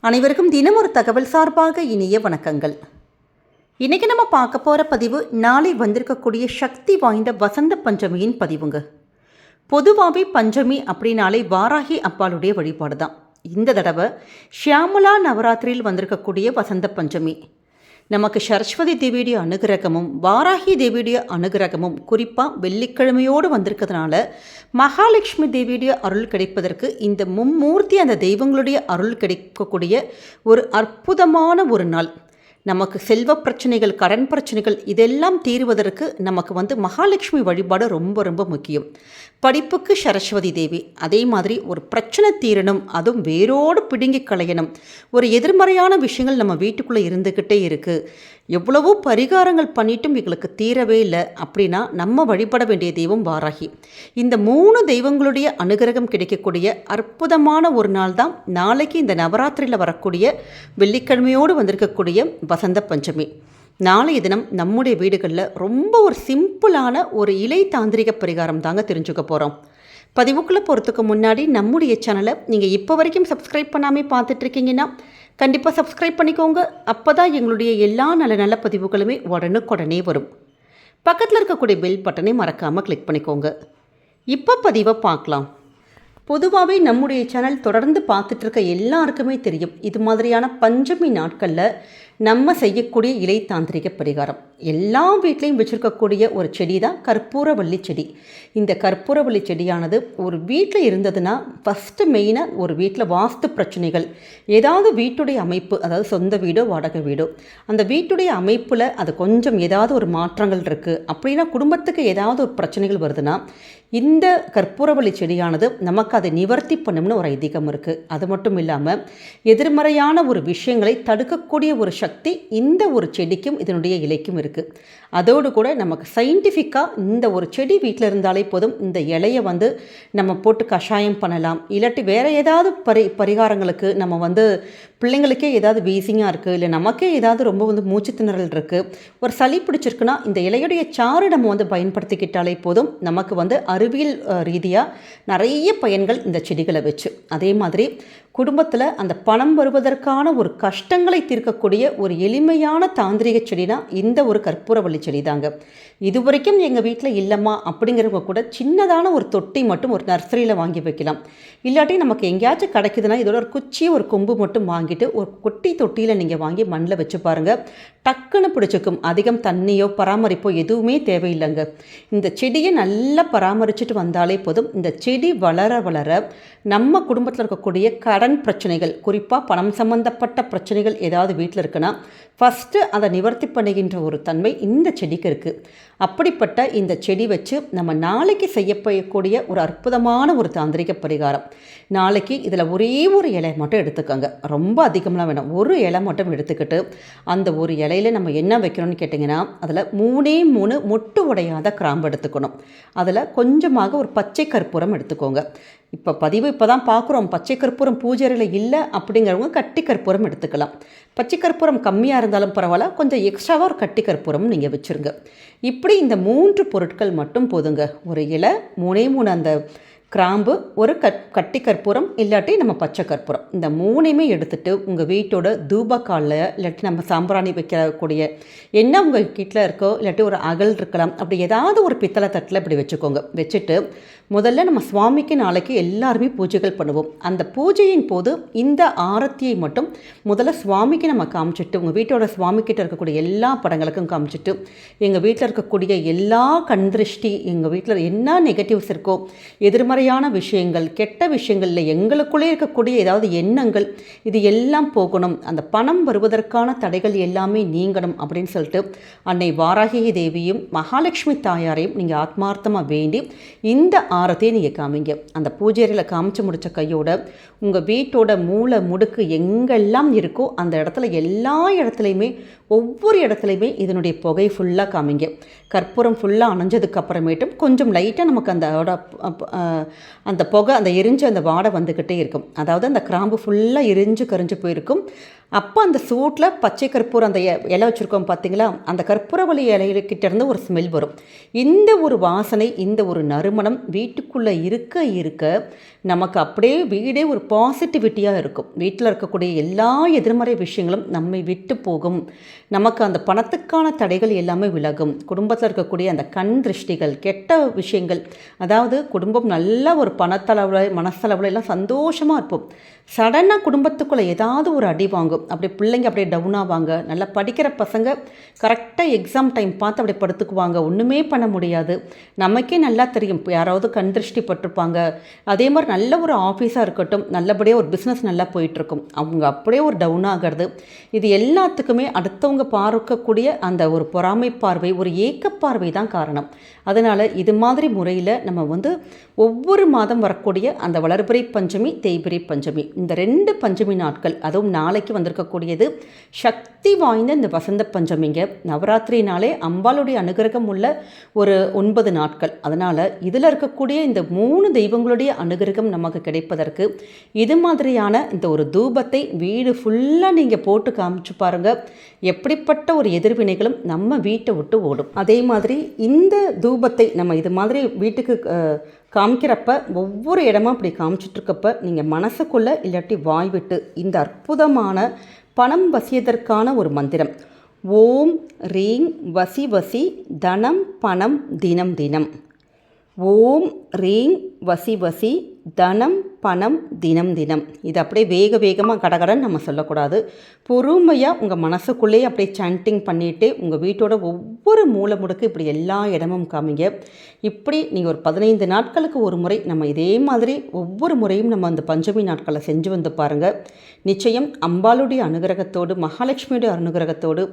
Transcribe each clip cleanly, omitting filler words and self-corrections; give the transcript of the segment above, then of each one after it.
அனைவருக்கும் தினம் ஒரு தகவல் சார்பாக இனிய வணக்கங்கள். இன்றைக்கி நம்ம பார்க்க போகிற பதிவு நாளை வந்திருக்கக்கூடிய சக்தி வாய்ந்த வசந்த பஞ்சமியின் பதிவுங்க. பொதுவாகவே பஞ்சமி அப்படின்னாலே வாராகி அப்பாளுடைய வழிபாடு தான். இந்த தடவை ஷியாமலா நவராத்திரியில் வந்திருக்கக்கூடிய வசந்த பஞ்சமி நமக்கு சரஸ்வதி தேவியுடைய அனுகிரகமும் வாராகி தேவியுடைய அனுகிரகமும் குறிப்பாக வெள்ளிக்கிழமையோடு வந்திருக்கிறதுனால மகாலட்சுமி தேவியுடைய அருள் கிடைப்பதற்கு இந்த மும்மூர்த்தி அந்த தெய்வங்களுடைய அருள் கிடைக்கக்கூடிய ஒரு அற்புதமான ஒரு நாள். நமக்கு செல்வ பிரச்சனைகள், கடன் பிரச்சனைகள் இதெல்லாம் தீர்வதற்கு நமக்கு மகாலட்சுமி வழிபாடு ரொம்ப ரொம்ப முக்கியம். படிப்புக்கு சரஸ்வதி தேவி, அதே மாதிரி ஒரு பிரச்சனை தீரணும், அதுவும் வேரோடு பிடுங்கி களையணும். ஒரு எதிர்மறையான விஷயங்கள் நம்ம வீட்டுக்குள்ளே இருந்துக்கிட்டே இருக்குது, எவ்வளவோ பரிகாரங்கள் பண்ணிட்டும் எங்களுக்கு தீரவே இல்லை அப்படின்னா நம்ம வழிபட வேண்டிய தெய்வம் வாராகி. இந்த 3 தெய்வங்களுடைய அனுகிரகம் கிடைக்கக்கூடிய அற்புதமான ஒரு நாள் தான் நாளைக்கு இந்த நவராத்திரியில் வரக்கூடிய வெள்ளிக்கிழமையோடு வந்திருக்கக்கூடிய வசந்த பஞ்சமி. நாளைய தினம் நம்முடைய வீடுகளில் ரொம்ப ஒரு சிம்பிளான ஒரு இலை தாந்திரிக பரிகாரம் தாங்க தெரிஞ்சுக்க போகிறோம். பதிவுக்குள்ளே போகிறதுக்கு முன்னாடி நம்முடைய சேனலை நீங்கள் இப்போ வரைக்கும் சப்ஸ்கிரைப் பண்ணாமல் பார்த்துட்ருக்கீங்கன்னா கண்டிப்பாக சப்ஸ்கிரைப் பண்ணிக்கோங்க. அப்போ தான் எங்களுடைய எல்லா நல்ல நல்ல பதிவுகளுமே உடனுக்குடனே வரும். பக்கத்தில் இருக்கக்கூடிய பெல் பட்டனை மறக்காமல் கிளிக் பண்ணிக்கோங்க. இப்போ பதிவை பார்க்கலாம். பொதுவாகவே நம்முடைய சேனல் தொடர்ந்து பார்த்துட்ருக்க எல்லாருக்குமே தெரியும், இது மாதிரியான பஞ்சமி நாட்களில் நம்ம செய்யக்கூடிய இலை தாந்திரிக பரிகாரம். எல்லா வீட்லேயும் வச்சுருக்கக்கூடிய ஒரு செடி தான் கற்பூரவள்ளி செடி. இந்த கற்பூரவள்ளி செடியானது ஒரு வீட்டில் இருந்ததுன்னா ஃபஸ்ட்டு மெயினாக ஒரு வீட்டில் வாஸ்து பிரச்சனைகள், ஏதாவது வீட்டுடைய அமைப்பு, அதாவது சொந்த வீடோ வாடகை வீடோ, அந்த வீட்டுடைய அமைப்பில் அது கொஞ்சம் ஏதாவது ஒரு மாற்றங்கள் இருக்குது அப்படின்னா, குடும்பத்துக்கு ஏதாவது ஒரு பிரச்சனைகள் வருதுன்னா இந்த கற்பூரவள்ளி செடியானது நமக்கு அதை நிவர்த்தி பண்ணும்னு ஒரு ஐதீகம் இருக்குது. அது மட்டும் இல்லாமல் எதிர்மறையான ஒரு விஷயங்களை தடுக்கக்கூடிய ஒரு சக்தி இந்த ஒரு செடிக்கும் இதனுடைய இலைக்கும் இருக்குது. அதோடு கூட நமக்கு சயின்டிஃபிக்காக இந்த ஒரு செடி வீட்டில் இருந்தாலே போதும், இந்த இலையை நம்ம போட்டு கஷாயம் பண்ணலாம். இல்லாட்டி வேறு ஏதாவது பரிகாரங்களுக்கு நம்ம பிள்ளைங்களுக்கே ஏதாவது வீசிங்காக இருக்குது, இல்லை நமக்கே ஏதாவது ரொம்ப மூச்சு திணறல் இருக்குது, ஒரு சளி பிடிச்சிருக்குன்னா இந்த இலையுடைய சாறு நம்ம பயன்படுத்திக்கிட்டாலே போதும், நமக்கு அறிவியல் ரீதியாக நிறைய பயன்கள் இந்த செடிகளை வச்சு. அதே மாதிரி குடும்பத்தில் அந்த பணம் வருவதற்கான ஒரு கஷ்டங்களை தீர்க்கக்கூடிய ஒரு எளிமையான தாந்திரிக செடினா இந்த ஒரு கற்பூரவள்ளி செடி தாங்க. இது வரைக்கும் எங்கள் வீட்டில் இல்லைம்மா அப்படிங்கிறவங்க கூட சின்னதான ஒரு தொட்டி மட்டும் ஒரு நர்சரியில் வாங்கி வைக்கலாம். இல்லாட்டி நமக்கு எங்கேயாச்சும் கிடைக்குதுன்னா இதோட ஒரு குச்சி ஒரு கொம்பு மட்டும் வாங்கிட்டு ஒரு குட்டி தொட்டியில் நீங்கள் வாங்கி மண்ணில் வச்சு பாருங்கள், டக்குன்னு பிடிச்சிக்கும். அதிகம் தண்ணியோ பராமரிப்போ எதுவுமே தேவையில்லைங்க. இந்த செடியை நல்லா பராமரிச்சுட்டு வந்தாலே போதும், இந்த செடி வளர வளர நம்ம குடும்பத்தில் இருக்கக்கூடிய கடன் பிரச்சனைகள், குறிப்பாக பணம் சம்பந்தப்பட்ட பிரச்சனைகள் ஏதாவது வீட்டில் இருக்குன்னா ஃபஸ்ட்டு அதை நிவர்த்தி பண்ணுகின்ற ஒரு தன்மை இந்த செடிக்கு இருக்குது. அப்படிப்பட்ட இந்த செடி வச்சு நம்ம நாளைக்கு செய்யக்கூடிய ஒரு அற்புதமான ஒரு தாந்திரிக பரிகாரம். நாளைக்கு இதில் ஒரே ஒரு இலை மட்டும் எடுத்துக்கோங்க, ரொம்ப அதிகம்லாம் வேணும். ஒரு இலை மட்டும் எடுத்துக்கிட்டு அந்த ஒரு இலையில் நம்ம என்ன வைக்கணும்னு கேட்டிங்கன்னா, அதில் 3 மொட்டு உடையாத கிராம்பு எடுத்துக்கணும். அதில் கொஞ்சமாக ஒரு பச்சை கற்பூரம் எடுத்துக்கோங்க. இப்போ தான் பார்க்குறோம், பச்சை கற்பூரம் பூஜையில் இல்லை அப்படிங்கிறவங்க கட்டி கற்பூரம் எடுத்துக்கலாம். பச்சை கற்பூரம் கம்மியாக இருந்தாலும் பரவாயில்ல, கொஞ்சம் எக்ஸ்ட்ராவாக ஒரு கட்டி கற்பூரம் நீங்கள் வச்சுருங்க. இப்படி இந்த 3 பொருட்கள் மட்டும் போதுங்க. ஒரு இலை, 3 அந்த கிராம்பு, ஒரு கட்டி கற்பூரம், இல்லாட்டி நம்ம பச்சை கற்பூரம், இந்த 3மே எடுத்துகிட்டு உங்கள் வீட்டோட தூபக்காலில் இல்லாட்டி நம்ம சாம்பிராணி வைக்கக்கூடிய என்ன உங்கள் வீட்டில் இருக்கோ, இல்லாட்டி ஒரு அகல் இருக்கலாம், அப்படி ஏதாவது ஒரு பித்தளை தட்டில் இப்படி வச்சுக்கோங்க. வச்சுட்டு முதல்ல நம்ம சுவாமிக்கு நாளைக்கு எல்லாருமே பூஜைகள் பண்ணுவோம். அந்த பூஜையின் போது இந்த ஆரத்தியை மட்டும் முதல்ல சுவாமிக்கு நம்ம காமிச்சிட்டு, உங்கள் வீட்டோட சுவாமிக்கிட்ட இருக்கக்கூடிய எல்லா படங்களுக்கும் காமிச்சிட்டு, எங்கள் வீட்டில் இருக்கக்கூடிய எல்லா கண்திருஷ்டி, எங்கள் வீட்டில் என்ன நெகட்டிவ்ஸ் இருக்கோ, எதிர்மறையான விஷயங்கள், கெட்ட விஷயங்களில் எங்களுக்குள்ளே இருக்கக்கூடிய ஏதாவது எண்ணங்கள், இது எல்லாம் போகணும், அந்த பணம் வருவதற்கான தடைகள் எல்லாமே நீங்கணும் அப்படின்னு சொல்லிட்டு அன்னை வாராகி தேவியும் மகாலட்சுமி தாயாரையும் நீங்கள் ஆத்மார்த்தமாக வேண்டி இந்த ஆரத்தையை நீங்கள் காமிங்க. அந்த பூஜையில் காமிச்சு முடித்த கையோட உங்கள் வீட்டோட மூளை முடுக்கு எங்கெல்லாம் இருக்கோ அந்த இடத்துல எல்லா இடத்துலையுமே, ஒவ்வொரு இடத்துலையுமே இதனுடைய புகை ஃபுல்லாக காமிங்க. கற்பூரம் ஃபுல்லாக அணைஞ்சதுக்கு அப்புறமேட்டும் கொஞ்சம் லைட்டாக நமக்கு அந்த புகை, அந்த எரிஞ்சு அந்த வாடை வந்துக்கிட்டே இருக்கும். அதாவது அந்த கிராம்பு ஃபுல்லாக எரிஞ்சு கரிஞ்சு போயிருக்கும். அப்போ அந்த சூட்டில் பச்சை கற்பூரம் அந்த இலை வச்சுருக்கோம் பார்த்தீங்களா, அந்த கற்பூரவள்ளி இலைகிட்டேருந்து ஒரு ஸ்மெல் வரும். இந்த ஒரு வாசனை, இந்த ஒரு நறுமணம் வீட்டுக்குள்ளே இருக்க இருக்க நமக்கு அப்படியே வீடே ஒரு பாசிட்டிவிட்டியாக இருக்கும். வீட்டில் இருக்கக்கூடிய எல்லா எதிர்மறை விஷயங்களும் நம்மை விட்டு போகும். நமக்கு அந்த பணத்துக்கான தடைகள் எல்லாமே விலகும். குடும்பத்தில் இருக்கக்கூடிய அந்த கண் திருஷ்டிகள், கெட்ட விஷயங்கள், அதாவது குடும்பம் நல்ல ஒரு பணத்தளவில் மனசளவில் எல்லாம் சந்தோஷமாக இருப்போம். சடனாக குடும்பத்துக்குள்ளே ஏதாவது ஒரு அடி வாங்கும். அப்படியே பிள்ளைங்க அப்படியே டவுன் ஆவாங்க. நல்லா படிக்கிற பசங்க கரெக்டாக எக்ஸாம் டைம் பார்த்து அப்படியே படுத்துக்குவாங்க. ஒன்றுமே பண்ண முடியாது. நமக்கே நல்லா தெரியும், யாராவது கண் திருஷ்டி பட்டிருப்பாங்க. அதே மாதிரி நல்ல ஒரு ஆஃபீஸாக இருக்கட்டும், நல்லபடியாக ஒரு பிஸ்னஸ் நல்லா போயிட்டுருக்கும், அவங்க அப்படியே ஒரு டவுன் ஆகிறது. இது எல்லாத்துக்குமே அடுத்தவங்க பார்க்கக்கூடிய அந்த ஒரு பொறாமை பார்வை, ஒரு ஏக்கப்பார்வை தான் காரணம். அதனால் இது மாதிரி முறையில் நம்ம ஒவ்வொரு மாதம் வரக்கூடிய அந்த வளர்பிறை பஞ்சமி, தேய்பிறை பஞ்சமி, இந்த 2 பஞ்சமி நாட்கள், அதுவும் நாளைக்கு வந்திருக்கக்கூடியது சக்தி வாய்ந்த இந்த வசந்த பஞ்சமிங்க. நவராத்திரினாலே அம்பாளுடைய அனுகிரகம் உள்ள ஒரு 9 நாட்கள். அதனால் இதில் இருக்கக்கூடிய இந்த 3 தெய்வங்களுடைய அனுகிரகம் நமக்கு கிடைப்பதற்கு இது மாதிரியான இந்த ஒரு தூபத்தை வீடு ஃபுல்லாக நீங்கள் போட்டு காமிச்சு பாருங்கள். எப்படிப்பட்ட ஒரு எதிர்வினைகளும் நம்ம வீட்டை விட்டு ஓடும். அதே மாதிரி இந்த தூபத்தை நம்ம இது மாதிரி வீட்டுக்கு காமிக்கிறப்ப, ஒவ்வொரு இடமா அப்படி காமிச்சிட்ருக்கப்ப நீங்கள் மனசுக்குள்ளே இல்லாட்டி வாய் விட்டு இந்த அற்புதமான பணம் வசியதற்கான ஒரு மந்திரம், ஓம் ரீங் வசி வசி தனம் பணம் தினம் தினம், ஓம் ரீங் வசி வசி தனம் பணம் தினம் தினம். இது அப்படியே வேகமாக கடகடன்னு நம்ம சொல்லக்கூடாது. பொறுமையாக உங்கள் மனசுக்குள்ளேயே அப்படியே சாண்டிங் பண்ணிவிட்டு உங்கள் வீட்டோட ஒவ்வொரு மூலை முடுக்கு இப்படி எல்லா இடமும் காமிங்க. இப்படி நீங்கள் ஒரு 15 நாட்களுக்கு ஒரு முறை நம்ம இதே மாதிரி ஒவ்வொரு முறையும் நம்ம அந்த பஞ்சமி நாட்களை செஞ்சு வந்து பாருங்கள். நிச்சயம் அம்பாளுடைய அனுகிரகத்தோடு, மகாலட்சுமியுடைய அனுகிரகத்தோடு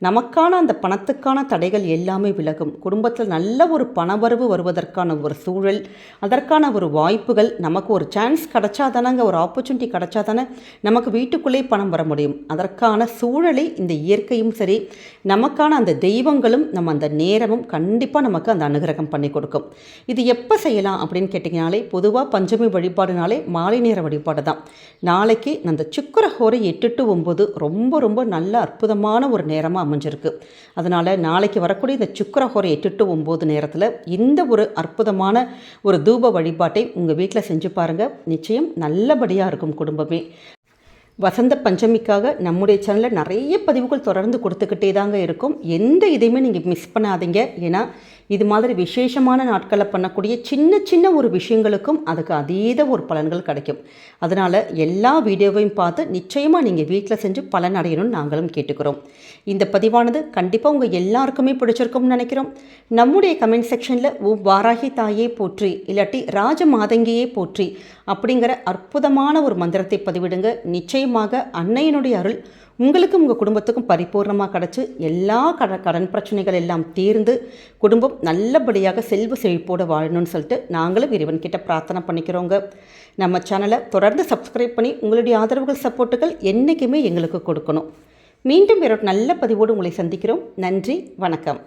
நமக்கான அந்த பணத்துக்கான தடைகள் எல்லாமே விலகும். குடும்பத்தில் நல்ல ஒரு பணவரவு வருவதற்கான ஒரு சூழல், அதற்கான ஒரு வாய்ப்புகள், நமக்கு ஒரு சான்ஸ் கிடைச்சா தானங்க, ஒரு ஆப்பர்ச்சுனிட்டி கிடைச்சா தானே நமக்கு வீட்டுக்குள்ளே பணம் வர முடியும். அதற்கான சூழலை இந்த இயற்கையும் சரி, நமக்கான அந்த தெய்வங்களும் நம்ம அந்த நேரமும் கண்டிப்பாக நமக்கு அந்த அனுகிரகம் பண்ணி கொடுக்கும். இது எப்போ செய்யலாம் அப்படின்னு கேட்டிங்கனாலே, பொதுவாக பஞ்சமி வழிபாடுனாலே மாலை நேர வழிபாடு தான். நாளைக்கு அந்த சுக்கிரஹோரை 8 to 9 ரொம்ப ரொம்ப நல்ல அற்புதமான ஒரு நேரமாக அமைஞ்சிருக்கு. அதனால் நாளைக்கு வரக்கூடிய இந்த சுக்கிரஹோரை 8 to 9 நேரத்தில் இந்த ஒரு அற்புதமான ஒரு தூப வழிபாட்டை உங்கள் வீட்டில் செஞ்சு பாருங்கள். நிச்சயம் நல்லபடியாக இருக்கும் குடும்பமே. வசந்த பஞ்சமிக்காக நம்முடைய சேனலில் நிறைய பதிவுகள் தொடர்ந்து கொடுத்துக்கிட்டே தாங்க இருக்கும். எந்த இதையுமே நீங்கள் மிஸ் பண்ணாதீங்க. ஏன்னா இது மாதிரி விசேஷமான நாட்களில் பண்ணக்கூடிய சின்ன சின்ன ஒரு விஷயங்களுக்கும் அதுக்கு அதீத ஒரு பலன்கள் கிடைக்கும். அதனால் எல்லா வீடியோவையும் பார்த்து நிச்சயமாக நீங்கள் வீட்டில் செஞ்சு பலன் அடையணும்னு நாங்களும் கேட்டுக்கிறோம். இந்த பதிவானது கண்டிப்பாக உங்கள் எல்லாருக்குமே பிடிச்சிருக்கும்னு நினைக்கிறோம். நம்முடைய கமெண்ட் செக்ஷனில் வாராகி தாயே போற்றி, இல்லாட்டி ராஜ மாதங்கியே போற்றி அப்படிங்கிற அற்புதமான ஒரு மந்திரத்தை பதிவிடுங்க. நிச்சயமாக அன்னையினுடைய அருள் உங்களுக்கும் உங்கள் குடும்பத்துக்கும் பரிபூர்ணமாக கிடச்சி எல்லா கடன் பிரச்சனைகள் எல்லாம் தீர்ந்து குடும்பம் நல்லபடியாக செல்வ செழிப்போடு வாழணும்னு சொல்லிட்டு நாங்களும் இறைவன்கிட்ட பிரார்த்தனை பண்ணிக்கிறோங்க. நம்ம சேனலை தொடர்ந்து சப்ஸ்கிரைப் பண்ணி உங்களுடைய ஆதரவுகள், சப்போர்ட்டுகள் என்றைக்குமே எங்களுக்கு கொடுக்கணும். மீண்டும் வேறொரு நல்ல பதிவோடு உங்களை சந்திக்கிறோம். நன்றி, வணக்கம்.